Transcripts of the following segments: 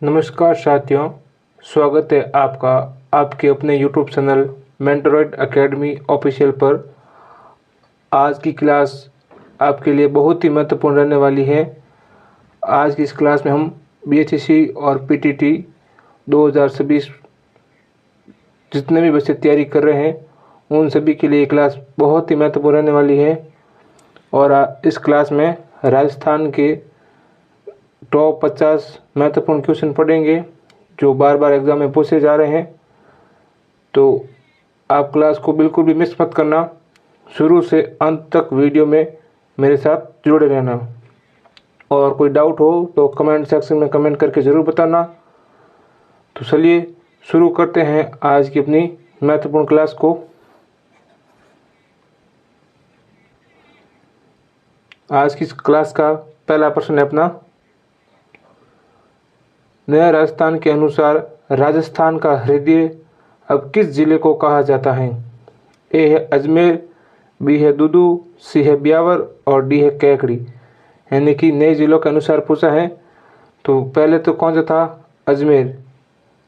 नमस्कार साथियों, स्वागत है आपका आपके अपने YouTube चैनल मेंटोरॉइड एकेडमी ऑफिशियल पर। आज की क्लास आपके लिए बहुत ही महत्वपूर्ण रहने वाली है। आज की इस क्लास में हम BHSC और PTT 2026 जितने भी बच्चे तैयारी कर रहे हैं उन सभी के लिए ये क्लास बहुत ही महत्वपूर्ण रहने वाली है। और इस क्लास में राजस्थान के टॉप 50 महत्वपूर्ण क्वेश्चन पढ़ेंगे जो बार बार एग्ज़ाम में पूछे जा रहे हैं। तो आप क्लास को बिल्कुल भी मिस मत करना, शुरू से अंत तक वीडियो में मेरे साथ जुड़े रहना। और कोई डाउट हो तो कमेंट सेक्शन में कमेंट करके ज़रूर बताना। तो चलिए शुरू करते हैं आज की अपनी महत्वपूर्ण क्लास को। आज की क्लास का पहला प्रश्न है अपना, नया राजस्थान के अनुसार राजस्थान का हृदय अब किस जिले को कहा जाता है? ए है अजमेर, बी है दूदू, सी है ब्यावर और डी है कैकड़ी। यानी कि नए जिलों के अनुसार पूछा है। तो पहले तो कौन सा था? अजमेर।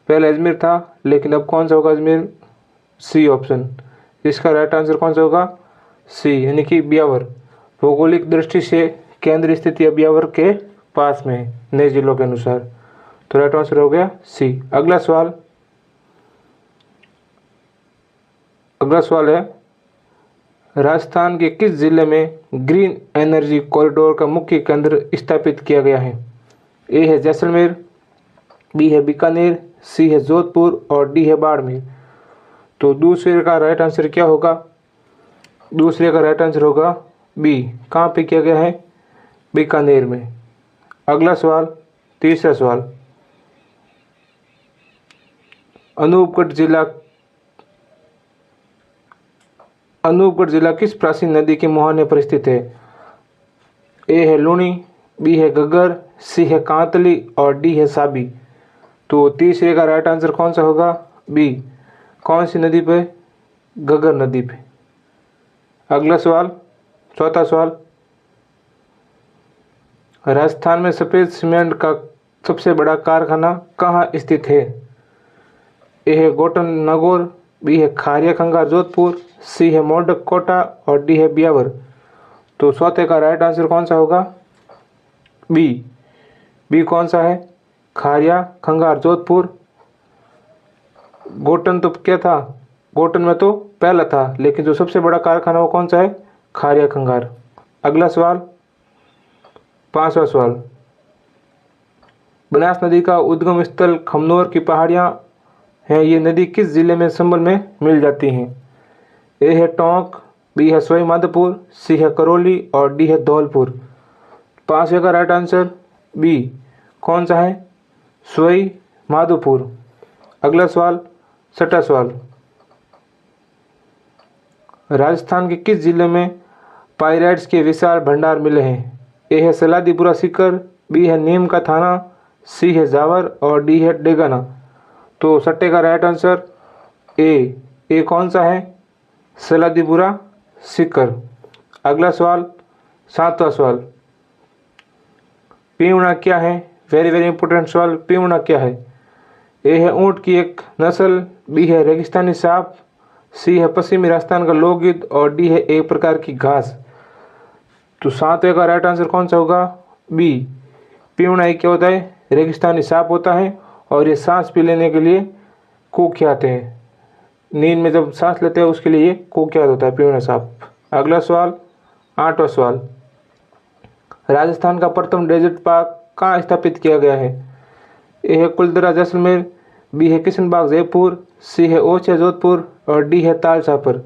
पहले अजमेर था, लेकिन अब कौन सा होगा अजमेर? C option. इसका राइट आंसर कौन सा होगा? सी, यानी कि ब्यावर। भौगोलिक दृष्टि से केंद्र स्थिति ब्यावर के पास में है नए जिलों के अनुसार। तो राइट आंसर हो गया सी। अगला सवाल है, राजस्थान के किस जिले में ग्रीन एनर्जी कॉरिडोर का मुख्य केंद्र स्थापित किया गया है? ए है जैसलमेर, बी है बीकानेर, सी है जोधपुर और डी है बाड़मेर। तो दूसरे का राइट आंसर क्या होगा? दूसरे का राइट आंसर होगा बी। कहाँ पे किया गया है? बीकानेर में। अगला सवाल, तीसरा सवाल, अनूपगढ़ जिला किस प्राचीन नदी के मुहाने पर स्थित है? ए है लूनी, बी है घग्गर, सी है कांतली और डी है साबी। तो तीसरे का राइट आंसर कौन सा होगा? बी। कौन सी नदी पे? घग्गर नदी पे। अगला सवाल, चौथा सवाल, राजस्थान में सफ़ेद सीमेंट का सबसे बड़ा कारखाना कहाँ स्थित है? ए है गोटन नागौर, बी है खारिया खंगार जोधपुर, सी है मोडक कोटा और डी है ब्यावर। तो चौथे का राइट आंसर कौन सा होगा? बी। बी कौन सा है? खारिया खंगार जोधपुर। गोटन तो क्या था? गोटन में तो पहला था, लेकिन जो सबसे बड़ा कारखाना वो कौन सा है? खारिया खंगार। अगला सवाल, पांचवा सवाल, बनास नदी का उद्गम स्थल खमनोर की पहाड़ियाँ हैं। ये नदी किस जिले में संबल में मिल जाती हैं? ए है टोंक, बी है सवाई माधोपुर, सी है करौली और डी है धौलपुर। पांचवे का राइट आंसर बी। कौन सा है? सवाई माधोपुर। अगला सवाल, छठा सवाल, राजस्थान के किस जिले में पाइराइट्स के विशाल भंडार मिले हैं? ए है सलादीपुरा सीकर, बी है नीम का थाना, सी है जावर और डी है डेगाना। तो छठे का राइट आंसर ए। ए कौन सा है? सलादीपुरा सीकर। अगला सवाल, सातवां सवाल, पीवना क्या है? वेरी वेरी इंपॉर्टेंट सवाल। पीवना क्या है? ए है ऊँट की एक नस्ल, बी है रेगिस्तानी सांप, सी है पश्चिमी राजस्थान का लोकगीत और डी है एक प्रकार की घास। तो सातवें का राइट आंसर कौन सा होगा? बी। पीवना क्या होता है? रेगिस्तानी सांप होता है और ये सांस पी लेने के लिए कुख्यात हैं। नींद में जब सांस लेते हैं उसके लिए ये कुख्यात होता है पीवना सांप। अगला सवाल, आठवां सवाल, राजस्थान का प्रथम डेजर्ट पार्क कहाँ स्थापित किया गया है? ए है कुलदरा जैसलमेर, बी है किशनबाग जयपुर, सी है ओछिया जोधपुर और डी है ताल छापर।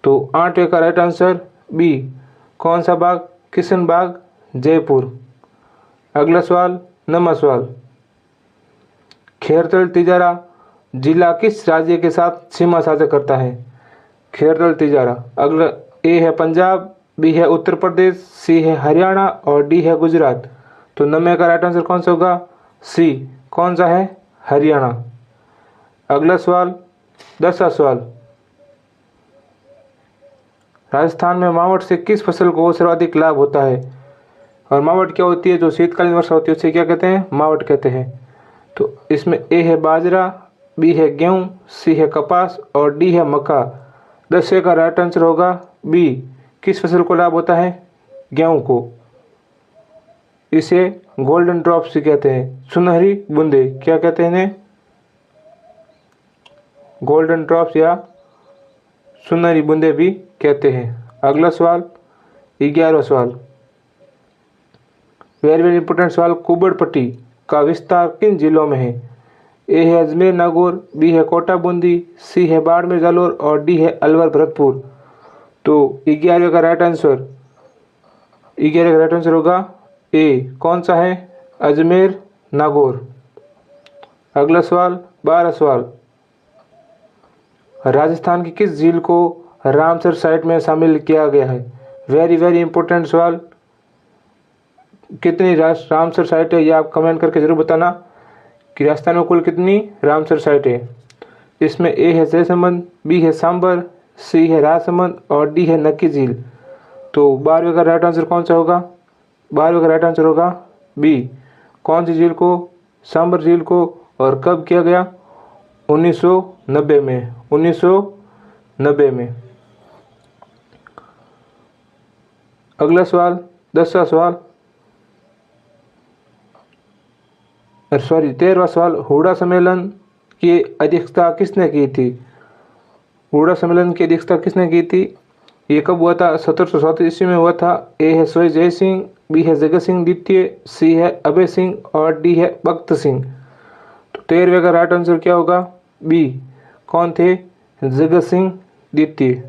तो आठवें का राइट आंसर बी। कौन सा बाग? किशनबाग जयपुर। अगला सवाल, नौवां सवाल, खेरतल तिजारा जिला किस राज्य के साथ सीमा साझा करता है? खेरतल तिजारा। अगला ए है पंजाब, बी है उत्तर प्रदेश, सी है हरियाणा और डी है गुजरात। तो 9वें का राइट आंसर कौन सा होगा? सी। कौन सा है? हरियाणा। अगला सवाल, 10वां सवाल, राजस्थान में मावठ से किस फसल को सर्वाधिक लाभ होता है? और मावठ क्या होती है? जो शीतकालीन वर्षा होती है उसे क्या कहते हैं? मावठ कहते हैं। तो इसमें ए है बाजरा, बी है गेहूँ, सी है कपास और डी है मक्का। 10 का राइट आंसर होगा बी। किस फसल को लाभ होता है? गेहूँ को। इसे गोल्डन ड्रॉप्स कहते हैं, सुनहरी बूंदे। क्या कहते हैं इन्हें? गोल्डन ड्रॉप्स या सुनहरी बूंदे भी कहते हैं। अगला सवाल, 11वां सवाल, वेरी वेरी इंपॉर्टेंट सवाल। कुबड़ पट्टी का विस्तार किन जिलों में है? ए है अजमेर नागौर, बी है कोटा बूंदी, सी है बाड़मेर जालोर और डी है अलवर भरतपुर। तो 11वें का राइट आंसर, 11 का राइट आंसर होगा ए। कौन सा है? अजमेर नागौर। अगला सवाल, 12वां सवाल, राजस्थान की किस झील को रामसर साइट में शामिल किया गया है? वेरी वेरी इंपॉर्टेंट सवाल। कितनी रामसर साइट है ये आप कमेंट करके जरूर बताना कि राजस्थान में कुल कितनी रामसर साइट है। इसमें ए है जयसमंद, बी है सांबर, सी है राजसमंद और डी है नक्की झील। तो 12वें का राइट आंसर कौन सा होगा? 12वें का राइट आंसर होगा बी। कौन सी झील को? सांबर झील को। और कब किया गया? 1990 में। 1990 में। अगला सवाल, 10वां सवाल, 13वां सवाल, हुडा सम्मेलन की अध्यक्षता किसने की थी? हुडा सम्मेलन की अध्यक्षता किसने की थी? ये कब हुआ था? 1734 ईस्वी में हुआ था। ए है सोई जय सिंह, बी है जगत सिंह द्वितीय, सी है अभय सिंह और डी है भगत सिंह। तो 13वें का राइट आंसर क्या होगा? बी। कौन थे? जगत सिंह द्वितीय।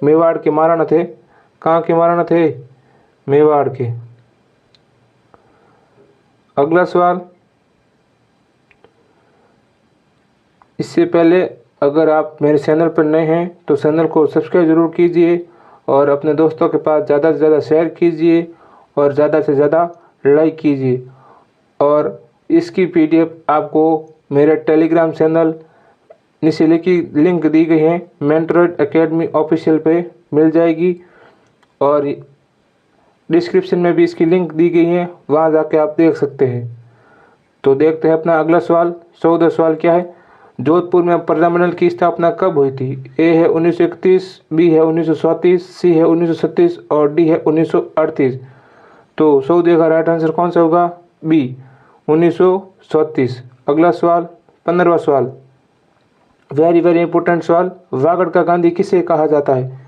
मेवाड़ के महाराणा थे। कहाँ के महाराणा थे? मेवाड़ के। अगला सवाल, इससे पहले अगर आप मेरे चैनल पर नए हैं तो चैनल को सब्सक्राइब जरूर कीजिए और अपने दोस्तों के पास ज़्यादा से ज़्यादा शेयर कीजिए और ज़्यादा से ज़्यादा लाइक कीजिए। और इसकी पीडीएफ आपको मेरे टेलीग्राम चैनल नीचे लिंक दी गई है, मेंटरॉइड एकेडमी ऑफिशियल पे मिल जाएगी और डिस्क्रिप्शन में भी इसकी लिंक दी गई है, वहाँ जाके आप देख सकते हैं। तो देखते हैं अपना अगला सवाल। 14वां सवाल क्या है? जोधपुर में प्रजामंडल की स्थापना कब हुई थी? ए है 1931, बी है 1934, सी है 1937 और डी है 1938। तो 14 का राइट आंसर कौन सा होगा? बी, 1934। अगला सवाल, 15वां सवाल, वेरी वेरी इंपॉर्टेंट सवाल। वागड़ का गांधी किसे कहा जाता है?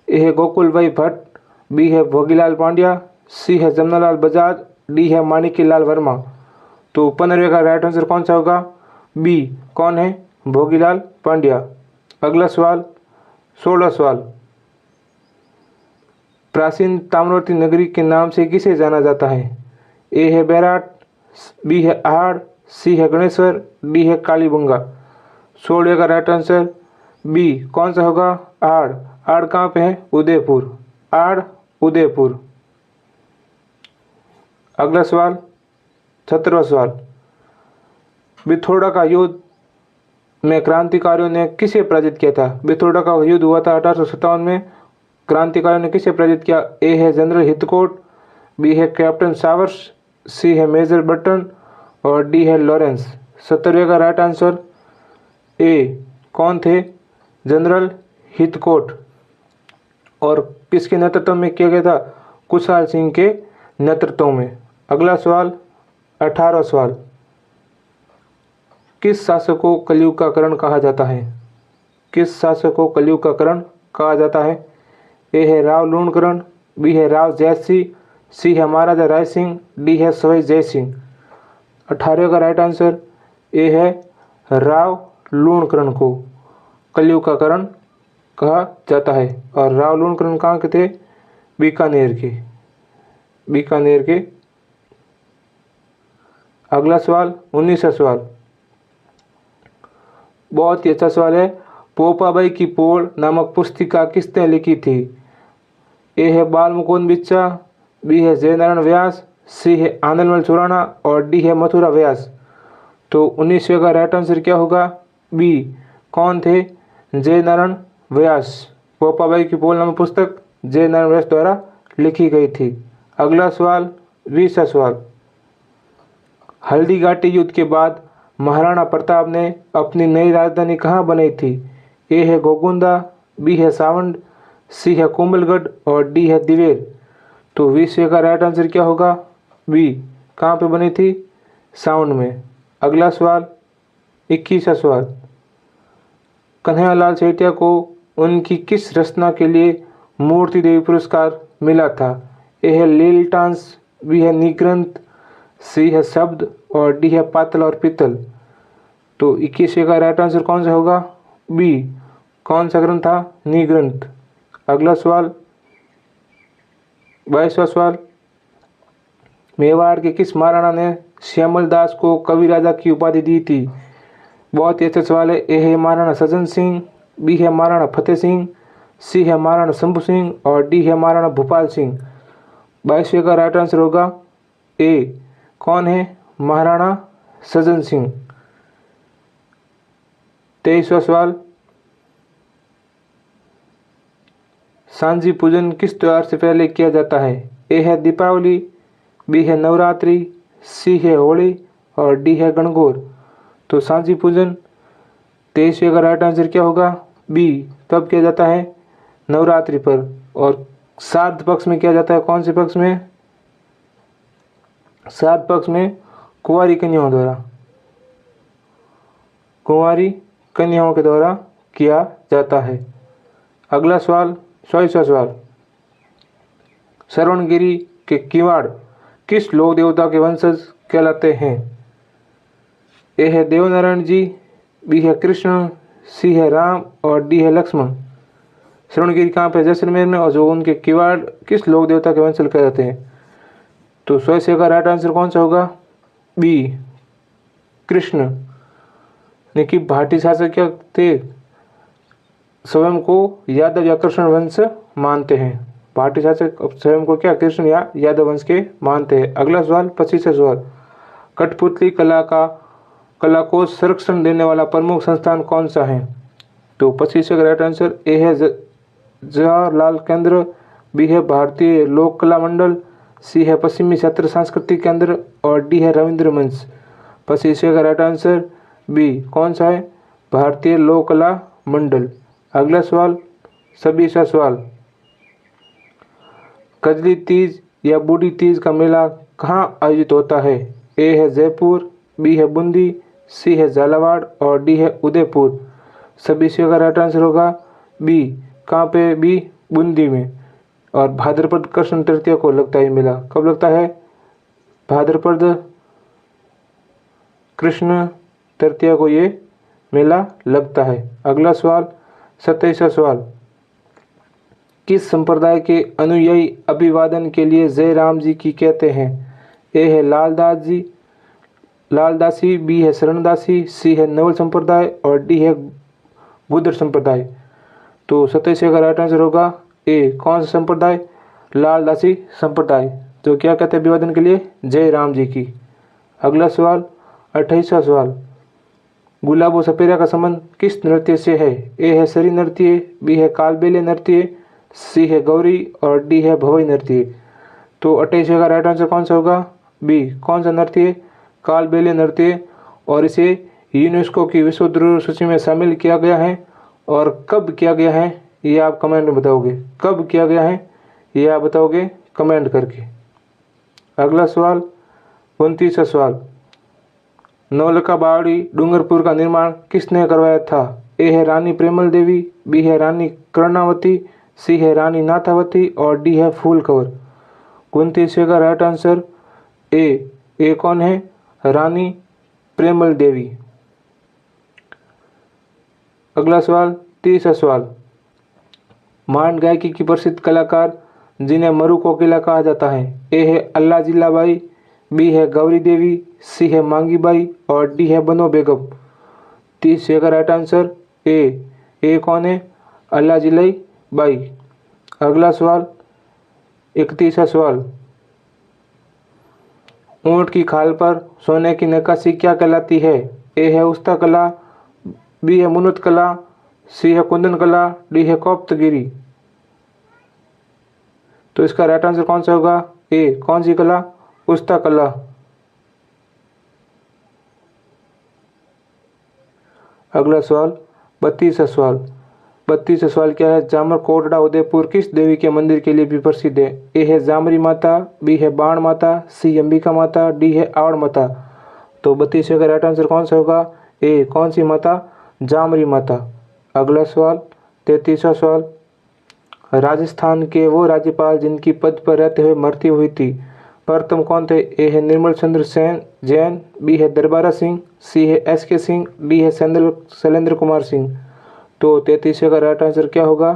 ए है गोकुल भाई भट्ट, बी है भोगीलाल पांड्या, सी है जमनालाल बजाज, डी है माणिक्यलाल वर्मा। तो 15वें का राइट आंसर कौन सा होगा? बी। कौन है? भोगीलाल पांड्या। अगला सवाल, 16वां सवाल, प्राचीन ताम्रवती नगरी के नाम से किसे जाना जाता है? ए है बैराट, बी है आहड़, सी है गणेश्वर, डी है कालीबंगा। 16वें का राइट आंसर बी। कौन सा होगा? आहड़। आहड़ कहाँ पे है? उदयपुर। आहड़ उदयपुर। अगला सवाल, 17वां सवाल, बिथोड़ा का युद्ध में क्रांतिकारियों ने किसे पराजित किया था? बिथोड़ा का युद्ध हुआ था 1857 में। क्रांतिकारियों ने किसे पराजित किया? ए है जनरल हितकोट, बी है कैप्टन सावर्स, सी है मेजर बटन और डी है लॉरेंस। 17वें का राइट आंसर ए। कौन थे? जनरल हितकोट। और किसके नेतृत्व में किया गया था? कुशाल सिंह के नेतृत्व में। अगला सवाल, 18वां सवाल, किस शासक को कलयुग का करण कहा जाता है? किस शासक को कलयुग का करण कहा जाता है? ए है राव लूणकरण, बी है राव जयसिंह, सी है महाराजा राय सिंह, डी है सवाई जय सिंह। 18वें का राइट आंसर ए है राव लूणकरण को कलयुग का करण कहा जाता है। और राव लूणकरण कहाँ के थे? बीकानेर के। बीकानेर के। अगला सवाल, 19वां सवाल, बहुत ही अच्छा सवाल है। पोपाबाई की पोल नामक पुस्तिका किसने लिखी थी? ए है बाल मुकुंद बिच्चा, बी है जयनारायण व्यास, सी है आनंदमल खुराना और डी है मथुरा व्यास। तो 19वें का राइट आंसर क्या होगा? बी। कौन थे? जयनारायण व्यास। पोपाबाई की पोल नामक पुस्तक जयनारायण व्यास द्वारा लिखी गई थी। अगला सवाल, 20वां सवाल, हल्दी घाटी युद्ध के बाद महाराणा प्रताप ने अपनी नई राजधानी कहाँ बनाई थी? ए है गोगुंदा, बी है सावंड, सी है कोमलगढ़ और डी है दिवेर। तो 20वें का राइट आंसर क्या होगा? बी। कहाँ पे बनी थी? साउंड में। अगला सवाल, 21वां सवाल, कन्हैयालाल सेठिया को उनकी किस रचना के लिए मूर्ति देवी पुरस्कार मिला था? ए है लील टांस, बी है निग्रंथ, सी है शब्द और डी है पातल और पीतल। तो 21वें का राइट आंसर कौन सा होगा? बी। कौन सा ग्रंथ था? निग्रंथ। अगला सवाल, 22वां सवाल, मेवाड़ के किस महाराणा ने श्यामल दास को कवि राजा की उपाधि दी थी? बहुत ही अच्छा सवाल है। ए है महाराणा सज्जन सिंह, बी है महाराणा फतेह सिंह, सी है महाराणा शंभू सिंह और डी है महाराणा भूपाल सिंह। 22वें का राइट आंसर होगा ए। कौन है? महाराणा सज्जन सिंह। 23वां सवाल, सांझी पूजन किस त्योहार से पहले किया जाता है? ए है दीपावली, बी है नवरात्रि, सी है होली और डी है गणगौर। तो सांझी पूजन 23वें का राइट आंसर क्या होगा? बी। कब किया जाता है? नवरात्रि पर। और श्राद्ध पक्ष में किया जाता है। कौन से पक्ष में? श्राद्ध पक्ष में कुंवारी कन्याओं द्वारा, कुंवारी कन्याओं के द्वारा किया जाता है। अगला सवाल, 24वां सवाल, श्रवणगिरी के किवाड़ किस लोक देवता के वंशज कहलाते हैं? ए है देवनारायण जी, बी है कृष्ण, सी है राम और डी है लक्ष्मण। श्रवणगिरी कहाँ पे? जैसलमेर में। और जो उनके किवाड़ किस लोक देवता के वंशज कहलाते हैं? तो 24वें का राइट आंसर कौन सा होगा? बी। कृष्ण। कि भाटी शासक क्या थे? स्वयं को यादव या कृष्ण वंश मानते हैं। भाटी शासक स्वयं को क्या कृष्ण या यादव वंश के मानते हैं। अगला सवाल, 25वां सवाल, कठपुतली कला को संरक्षण देने वाला प्रमुख संस्थान कौन सा है? तो 25वें का राइट आंसर ए है जवाहरलाल केंद्र, बी है भारतीय लोक कला मंडल, सी है पश्चिमी क्षेत्र सांस्कृतिक केंद्र और डी है रविंद्र मंच। 25वें का राइट आंसर बी। कौन सा है? भारतीय लोक कला मंडल। अगला सवाल, 26वां सवाल, कजली तीज या बूढ़ी तीज का मेला कहाँ आयोजित होता है? ए है जयपुर, बी है बूंदी, सी है झालावाड़ और डी है उदयपुर। 26वें का राइट आंसर होगा बी। कहाँ पे? बी, बूंदी में। और भाद्रपद कृष्ण तृतीया को लगता है मेला। कब लगता है? भाद्रपद कृष्ण तृतीया को ये मेला लगता है। अगला सवाल, 27वां सवाल, किस संप्रदाय के अनुयायी अभिवादन के लिए जय राम जी की कहते हैं? ए है लालदासी, बी है शरणदासी, सी है नवल संप्रदाय और डी है गुदर संप्रदाय। तो 27वें का राइट आंसर होगा ए। कौन सा संप्रदाय? लालदासी संप्रदाय। तो क्या कहते हैं अभिवादन के लिए? जय राम जी की। अगला सवाल, 28वां सवाल, गुलाबो सपेरा का संबंध किस नृत्य से है? ए है सरी नृत्य, बी है कालबेलिया नृत्य, सी है गौरी और डी है भवई नृत्य। तो 28वें का राइट आंसर कौन सा होगा? बी। कौन सा नृत्य? कालबेलिया नृत्य। और इसे यूनेस्को की विश्व धरोहर सूची में शामिल किया गया है। और कब किया गया है ये आप कमेंट में बताओगे। कब किया गया है ये आप बताओगे कमेंट करके। अगला सवाल, 29वां सवाल, नौलखा बावड़ी डूंगरपुर का निर्माण किसने करवाया था? ए है रानी प्रेमल देवी, बी है रानी कर्णावती, सी है रानी नाथावती और डी है फूल कंवर। 29वें का राइट आंसर ए कौन है? रानी प्रेमल देवी। अगला सवाल, 30वां सवाल, मांड गायकी की प्रसिद्ध कलाकार जिन्हें मरु कोकिला कहा जाता है? ए है अल्लाह जिल्लाबाई, बी है गौरी देवी, सी है मांगी बाई और डी है बनो बेगम। 30वें का राइट आंसर ए कौन है? अल्लाह जिलाई बाई। अगला सवाल, 31वां सवाल, ऊंट की खाल पर सोने की नक्काशी क्या कहलाती है? ए है उस्ता कला, बी है मुनत कला, सी है कुंदन कला, डी है कोप्तगिरी। तो इसका राइट आंसर कौन सा होगा? ए। कौन सी कला? उस्ता कला। अगला सवाल 32वां सवाल। 32वां सवाल क्या है? जामर कोटड़ा उदयपुर किस देवी के मंदिर के लिए भी प्रसिद्ध है? ए है जामरी माता, बी है बाण माता, सी अंबिका माता, डी है आवड़ माता। तो 32वें का राइट आंसर कौन सा होगा? ए, कौन सी माता? जामरी माता। अगला सवाल 33वां सवाल। राजस्थान के वो राज्यपाल जिनकी पद पर रहते हुए मृत्यु हुई थी, प्रथम कौन थे? ए है निर्मल चंद्र सेन जैन, बी है दरबारा सिंह, सी है SK सिंह, डी है शैलेंद्र कुमार सिंह। तो 33वें का राइट आंसर क्या होगा?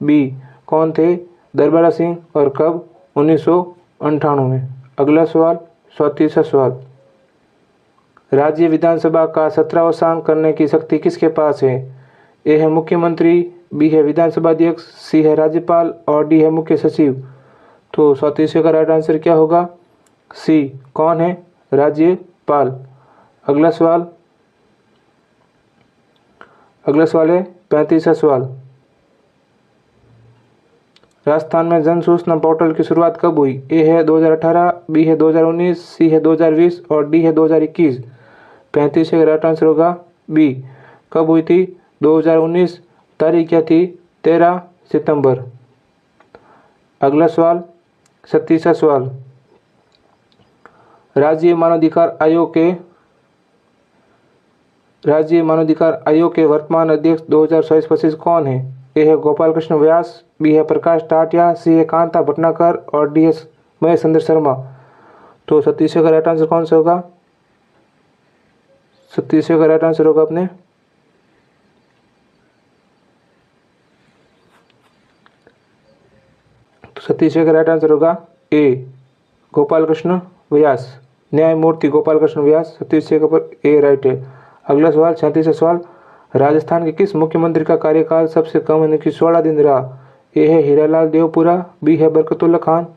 बी, कौन थे? दरबारा सिंह। और कब? 1998 में। अगला सवाल 34वां सवाल। राज्य विधानसभा का 17वां सांग करने की शक्ति किसके पास है? ए है मुख्यमंत्री, बी है विधानसभा अध्यक्ष, सी है राज्यपाल और डी है मुख्य सचिव। तो 34वें का राइट आंसर क्या होगा? सी, कौन है? राज्यपाल। अगला सवाल है 35वां सवाल। राजस्थान में जन सूचना पोर्टल की शुरुआत कब हुई? ए है 2018, बी है 2019, सी है 2020 और डी है 2021। 35वें का राइट आंसर होगा बी, कब हुई थी? 2019। तारीख क्या थी? 13 सितंबर। अगला सवाल 36वां सवाल। राज्य मानवाधिकार आयोग के वर्तमान अध्यक्ष 2024-25 कौन है? ए है गोपाल कृष्ण व्यास, बी है प्रकाश टाटिया, सी है कांता भटनागर और डी है महेश चंद्र शर्मा। तो 36वें का राइट आंसर कौन सा होगा? 36वें का राइट आंसर होगा अपने 36वें का राइट आंसर होगा ए, गोपाल कृष्ण व्यास, न्यायमूर्ति गोपाल कृष्ण व्यास। 36वें पर ए राइट है। अगला सवाल 37वां सवाल। राजस्थान के किस मुख्यमंत्री का कार्यकाल सबसे कम यानी कि 16 दिन रहा? ए है हीरालाल देवपुरा, बी है बरकतुल्ला खान,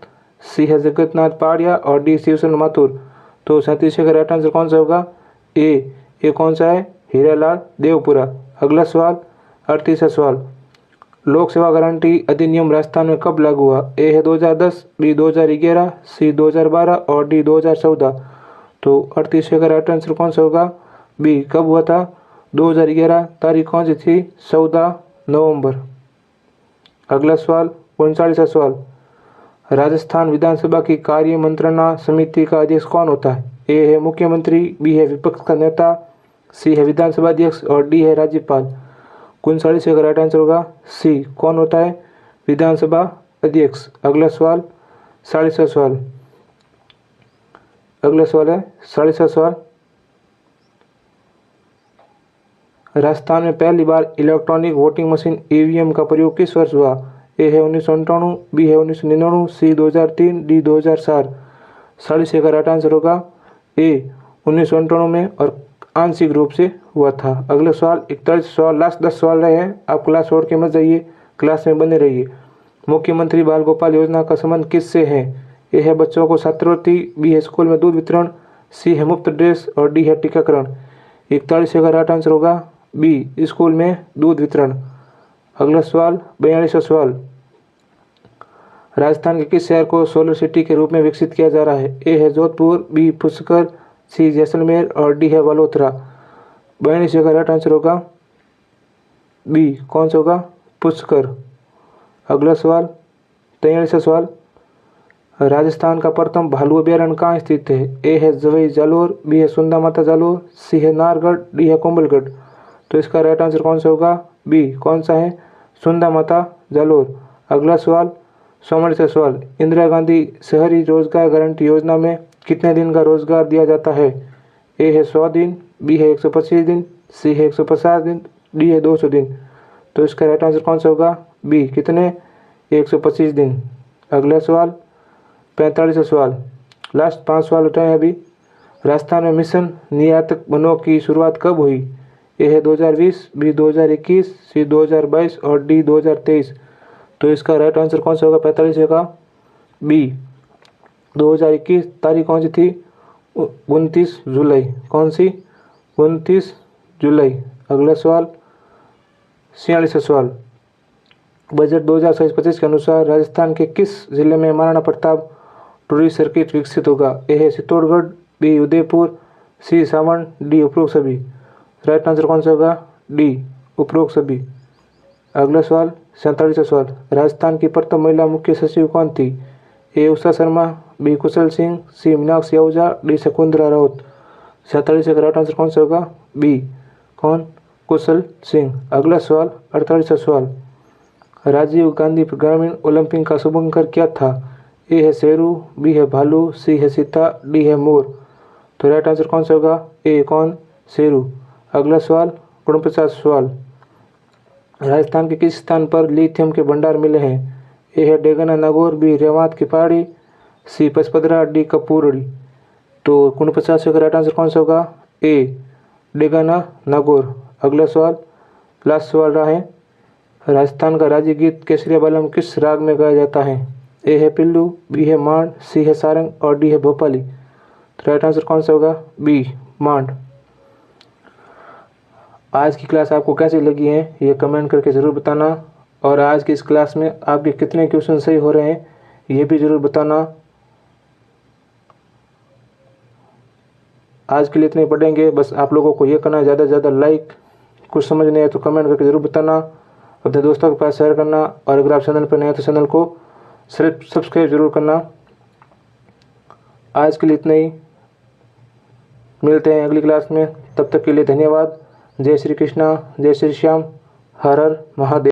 सी है जगन्नाथ पहाड़िया और डी शिवशरण माथुर। तो 37वें का राइट आंसर कौन सा होगा? ए कौन सा है? हीरालाल देवपुरा। अगला सवाल 38वां सवाल। लोक सेवा गारंटी अधिनियम राजस्थान में कब लागू हुआ? ए है 2010, बी 2011, सी 2012 और डी 2014। तो 38वें का राइट आंसर कौन सा होगा? बी, कब हुआ था? 2011। तारीख कौन सी थी? 14 नवंबर। अगला सवाल 39वां सवाल। राजस्थान विधानसभा की कार्य मंत्रणा समिति का अध्यक्ष कौन होता है? ए है मुख्यमंत्री, बी है विपक्ष का नेता, सी है विधानसभा अध्यक्ष और डी है राज्यपाल। 39वें का राइट आंसर होगा सी, कौन होता है? विधानसभा अध्यक्ष। अगला सवाल 40वां सवाल। अगला सवाल है 40वां सवाल। राजस्थान में पहली बार इलेक्ट्रॉनिक वोटिंग मशीन EVM का प्रयोग किस वर्ष हुआ? ए है 1998, बी है 1999, सी 2003, डी 2004। 40वें का राइट आंसर होगा ए, 1998 में और आंशिक रूप से हुआ था। अगला सवाल 41 सवाल, लास्ट 10 सवाल रहे हैं। आप क्लास छोड़ के मत जाइए, क्लास में बने रहिए। मुख्यमंत्री बाल गोपाल योजना का संबंध किससे है? ए है बच्चों को छात्रवृत्ति, बी है स्कूल में दूध वितरण, सी है मुफ्त ड्रेस और डी है टीकाकरण। 41वें का राइट आंसर होगा बी, स्कूल में दूध वितरण। अगला सवाल 42वां सवाल। राजस्थान के किस शहर को सोलर सिटी के रूप में विकसित किया जा रहा है? ए है जोधपुर, बी पुष्कर, सी जैसलमेर और डी है वलोत्रा। 42वें का राइट आंसर होगा बी, कौन सा होगा? पुष्कर। अगला सवाल 43वां सवाल। राजस्थान का प्रथम भालू अभ्यारण्य कहाँ स्थित है? ए है जवई जालोर, बी है सुंदा माता जालोर, सी है नारगढ़, डी है कोंबलगढ़। तो इसका राइट आंसर कौन सा होगा? बी, कौन सा है? सुंदा माता जालोर। अगला सवाल 44वां सवाल। इंदिरा गांधी शहरी रोजगार गारंटी योजना में कितने दिन का रोजगार दिया जाता है? ए है 100 दिन, बी है 125 दिन, सी है 150 दिन, डी है 200 दिन। तो इसका राइट आंसर कौन सा होगा? बी, कितने? 125 दिन। अगला सवाल 45वां सवाल। लास्ट 5 सवाल उठाए अभी। राजस्थान में मिशन निर्यातक वनों की शुरुआत कब हुई? ए है 2020, बी 2021, सी 2022 और डी 2023। तो इसका राइट आंसर कौन सा होगा 45वें का? बी, 2021। तारीख कौन सी थी? 29 जुलाई। कौन सी? 29 जुलाई। अगला सवाल 46वां सवाल। बजट 2024-25 के अनुसार राजस्थान के किस जिले में महाराणा प्रताप टूरिस्ट सर्किट विकसित होगा? ए है चित्तौड़गढ़, बी उदयपुर, सी सावन, डी उपरोक्त सभी। राइट आंसर कौन सा होगा? डी उपरोक्त सभी। अगला सवाल 47वां सवाल, राजस्थान की प्रथम महिला मुख्य सचिव कौन थी? ए उषा शर्मा, बी कुशल सिंह, सी मीनाक्षी आहूजा, डी शकुंतला राउत। 47 का राइट आंसर कौन सा होगा? बी कौन? कुशल सिंह। अगला सवाल 48वां सवाल, राजीव गांधी ग्रामीण ओलंपिक का शुभारंभ क्या था? ए है शेरू, बी है भालू, सी है सीता, डी है मोर। तो राइट आंसर कौन सा होगा? ए कौन? शेरू। अगला सवाल 49वां सवाल, राजस्थान के किस स्थान पर लिथियम के भंडार मिले हैं? ए है डेगाना नागौर, बी रेवात की पहाड़ी, सी पचपदरा, डी कपूरड़ी। तो 49 का राइट आंसर कौन सा होगा? ए डेगाना नागौर। अगला सवाल लास्ट सवाल रहा है, राजस्थान का राज्य गीत केसरिया बालम किस राग में गाया जाता है? ए है पिल्लू, बी है मांड, सी है सारंग और डी है भोपाली। तो राइट आंसर कौन सा होगा? बी मांड। आज की क्लास आपको कैसी लगी है ये कमेंट करके ज़रूर बताना, और आज की इस क्लास में आपके कितने क्वेश्चन सही हो रहे हैं ये भी ज़रूर बताना। आज के लिए इतने पढ़ेंगे, बस आप लोगों को ये करना है ज़्यादा से ज़्यादा लाइक, कुछ समझ नहीं आए तो कमेंट करके ज़रूर बताना, अपने दोस्तों के पास शेयर करना, और अगर आप चैनल पर नए हैं तो चैनल को सिर्फ सब्सक्राइब ज़रूर करना। आज के लिए इतना ही, मिलते हैं अगली क्लास में, तब तक के लिए धन्यवाद। जय श्री कृष्णा, जय श्री श्याम, हर हर महादेव।